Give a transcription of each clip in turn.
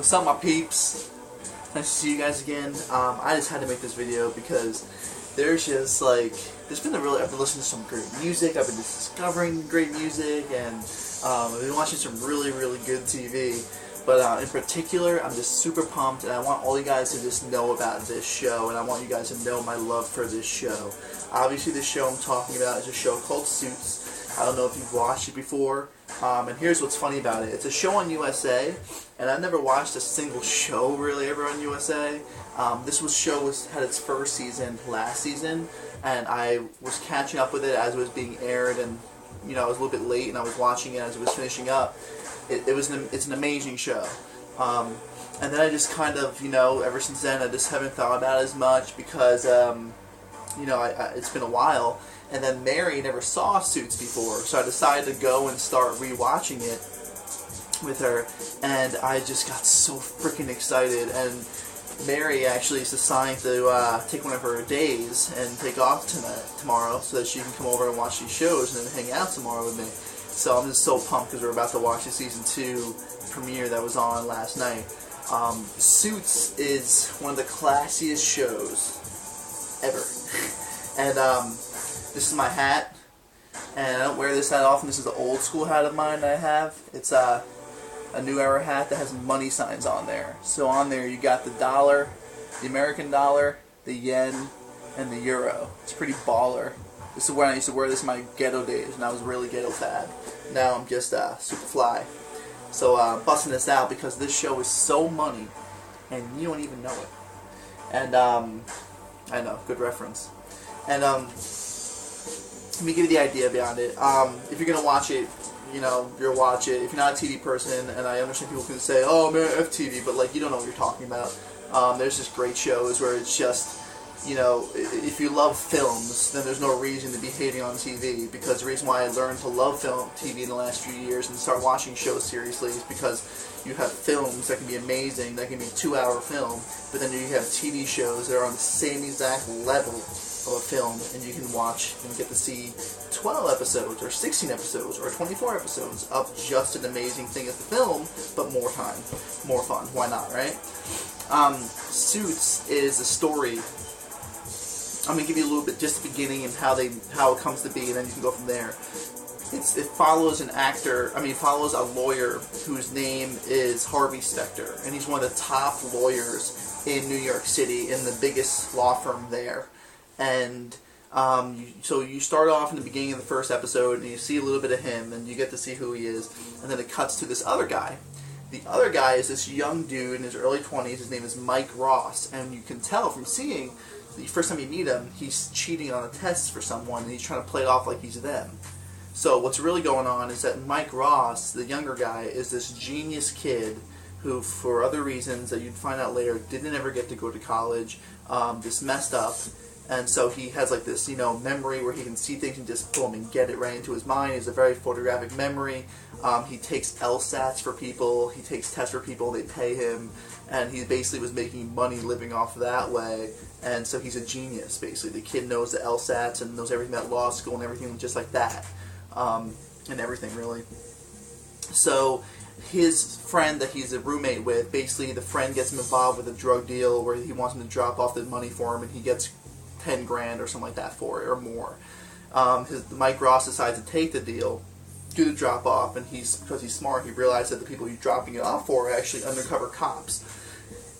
What's up, my peeps? Nice to see you guys again. I just had to make this video because there's just like, I've been listening to some great music, I've been discovering great music, and I've been watching some really good TV. But in particular, I'm just super pumped, and I want all you guys to just know about this show, and I want you guys to know my love for this show. Obviously, this show I'm talking about is a show called Suits. I don't know if you've watched it before, and here's what's funny about it. It's a show on USA, and I've never watched a single show really ever on USA. This show had its first season last season, and I was catching up with it as it was being aired, and you know, I was a little bit late, and I was watching it as it was finishing up. It's an amazing show. And then I just kind of, you know, ever since then I just haven't thought about it as much because, you know, it's been a while. And then Mary never saw Suits before, so I decided to go and start rewatching it with her, and I just got so freaking excited. And Mary actually is assigned to take one of her days and take off tomorrow so that she can come over and watch these shows and then hang out tomorrow with me. So I'm just so pumped because we're about to watch the season 2 premiere that was on last night. Suits is one of the classiest shows ever. And this is my hat, and I don't wear this hat often. This is the old school hat of mine that I have. It's a New Era hat that has money signs on there. So on there you got the dollar, the American dollar, the yen, and the euro. It's pretty baller. This is when I used to wear this in my ghetto days, and I was really ghetto fad. Now I'm just super fly. So busting this out because this show is so money, and you don't even know it. And I know, good reference. And let me give you the idea behind it. If you're gonna watch it, you know, you'll watch it. If you're not a TV person, and I understand people can say, "Oh man, FTV," but like you don't know what you're talking about. There's just great shows where it's just, you know, if you love films, then there's no reason to be hating on TV, because the reason why I learned to love TV in the last few years and start watching shows seriously is because you have films that can be amazing, that can be 2-hour film, but then you have TV shows that are on the same exact level of a film, and you can watch and get to see 12 episodes, or 16 episodes, or 24 episodes of just an amazing thing as the film, but more time, more fun. Why not, right? Suits is a story. I'm going to give you a little bit, just the beginning and how it comes to be, and then you can go from there. It follows follows a lawyer whose name is Harvey Specter, and he's one of the top lawyers in New York City, in the biggest law firm there. And so you start off in the beginning of the first episode, and you see a little bit of him, and you get to see who he is, and then it cuts to this other guy. The other guy is this young dude in his early 20s. His name is Mike Ross, and you can tell from seeing the first time you meet him, he's cheating on a test for someone, and he's trying to play it off like he's them. So what's really going on is that Mike Ross, the younger guy, is this genius kid who, for other reasons that you'd find out later, didn't ever get to go to college, just messed up. And so he has like this, you know, memory where he can see things and just boom and get it right into his mind. He has a very photographic memory. He takes LSATs for people. He takes tests for people. They pay him, and he basically was making money living off that way. And so he's a genius, basically. The kid knows the LSATs and knows everything about law school and everything just like that, and everything really. So his friend that he's a roommate with, basically the friend gets him involved with a drug deal where he wants him to drop off the money for him, and he gets 10 grand or something like that for it, or more. Mike Ross decides to take the deal, do the drop off, and because he's smart, he realized that the people he's dropping it off for are actually undercover cops.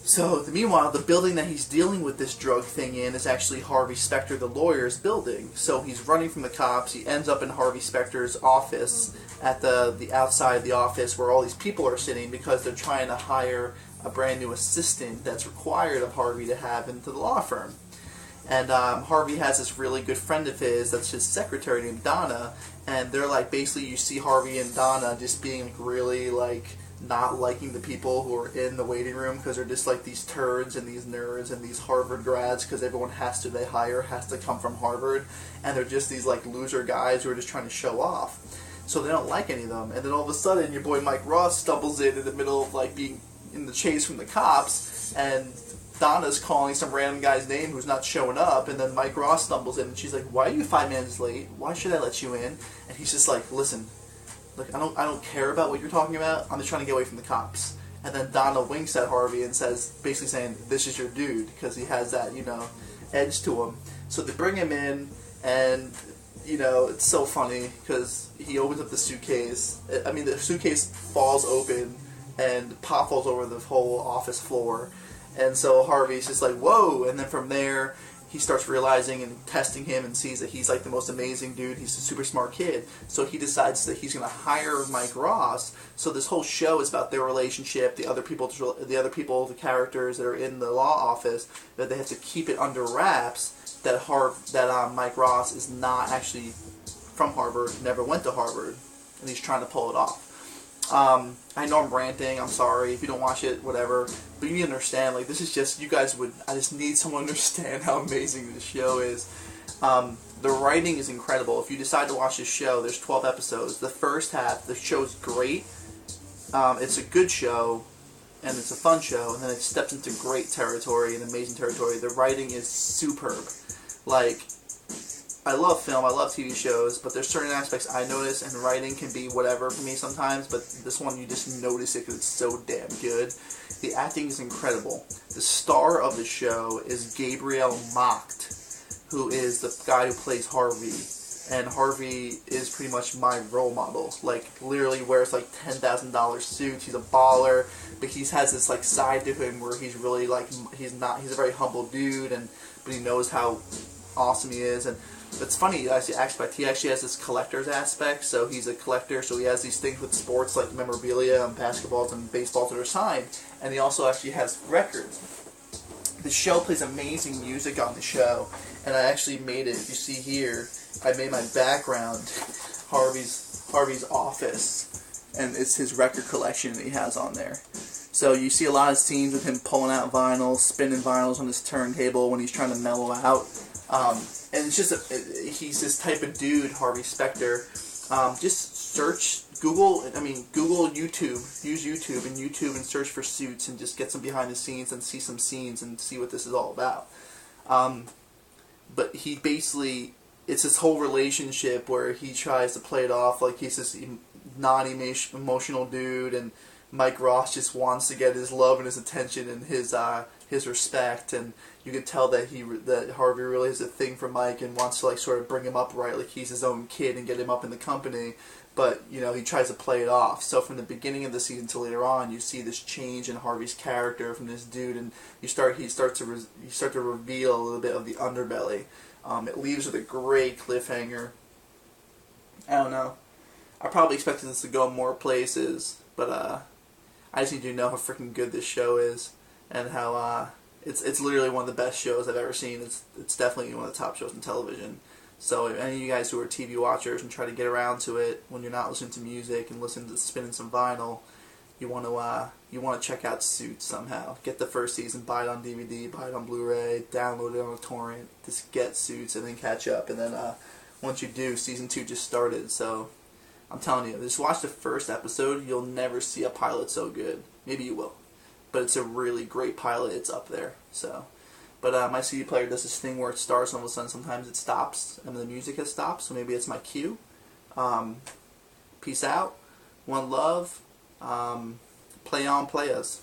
So meanwhile, the building that he's dealing with this drug thing in is actually Harvey Specter, the lawyer's building. So he's running from the cops. He ends up in Harvey Specter's office, at the outside of the office where all these people are sitting, because they're trying to hire a brand new assistant that's required of Harvey to have into the law firm. And Harvey has this really good friend of his that's his secretary named Donna, and they're like, basically you see Harvey and Donna just being like really like not liking the people who are in the waiting room, because they're just like these turds and these nerds and these Harvard grads, because everyone they hire has to come from Harvard, and they're just these like loser guys who are just trying to show off. So they don't like any of them, and then all of a sudden your boy Mike Ross stumbles in the middle of like being in the chase from the cops, and Donna's calling some random guy's name who's not showing up, and then Mike Ross stumbles in, and she's like, "Why are you 5 minutes late? Why should I let you in?" And he's just like, "Listen, look, I don't care about what you're talking about. I'm just trying to get away from the cops." and then Donald winks at Harvey and says, basically saying, "This is your dude," because he has that, edge to him. So they bring him in, and it's so funny because he opens up the suitcase. I mean, the suitcase falls open, and pop falls over the whole office floor, and so Harvey's just like, "Whoa!" And then from there, he starts realizing and testing him and sees that he's like the most amazing dude. He's a super smart kid. So he decides that he's going to hire Mike Ross. So this whole show is about their relationship, the other people, the characters that are in the law office, that they have to keep it under wraps that Mike Ross is not actually from Harvard, never went to Harvard, and he's trying to pull it off. I know I'm ranting, I'm sorry, if you don't watch it, whatever, but you need to understand, this is just, I just need someone to understand how amazing this show is. The writing is incredible. If you decide to watch this show, there's 12 episodes. The first half, the show's great, it's a good show, and it's a fun show, and then it steps into great territory and amazing territory. The writing is superb. I love film, I love TV shows, but there's certain aspects I notice, and writing can be whatever for me sometimes, but this one you just notice it because it's so damn good. The acting is incredible. The star of the show is Gabriel Macht, who is the guy who plays Harvey, and Harvey is pretty much my role model. Literally wears $10,000 suits, he's a baller, but he has this side to him where he's really he's a very humble dude, but he knows how awesome he is. And it's funny, he actually has this collector's aspect. So he's a collector, so he has these things with sports like memorabilia and basketballs and baseballs that are signed, and he also actually has records. The show plays amazing music on the show, and I actually made it, if you see here, I made my background Harvey's office, and it's his record collection that he has on there. So you see a lot of scenes with him pulling out vinyls, spinning vinyls on his turntable when he's trying to mellow out. And it's just, he's this type of dude, Harvey Specter. Just Google YouTube, use YouTube and search for Suits and just get some behind the scenes and see some scenes and see what this is all about. But he basically, it's this whole relationship where he tries to play it off like he's this non-emotional dude, and Mike Ross just wants to get his love and his attention and his respect, and you can tell that Harvey really has a thing for Mike and wants to sort of bring him up right, like he's his own kid and get him up in the company, but he tries to play it off. So from the beginning of the season to later on, you see this change in Harvey's character from this dude, and you start to reveal a little bit of the underbelly. It leaves with a great cliffhanger. I don't know. I probably expected this to go more places, but I just need you to know how freaking good this show is, and how it's literally one of the best shows I've ever seen. It's definitely one of the top shows on television. So any of you guys who are TV watchers and try to get around to it when you're not listening to music and listening to spinning some vinyl, you want to check out Suits somehow. Get the first season, buy it on DVD, buy it on Blu-ray, download it on a torrent. Just get Suits and then catch up. And then once you do, season 2 just started. So I'm telling you, just watch the first episode. You'll never see a pilot so good. Maybe you will, but it's a really great pilot. It's up there. So, but my CD player does this thing where it starts and all of a sudden sometimes it stops and the music has stopped. So maybe it's my cue. Peace out. One love. Play on, play us.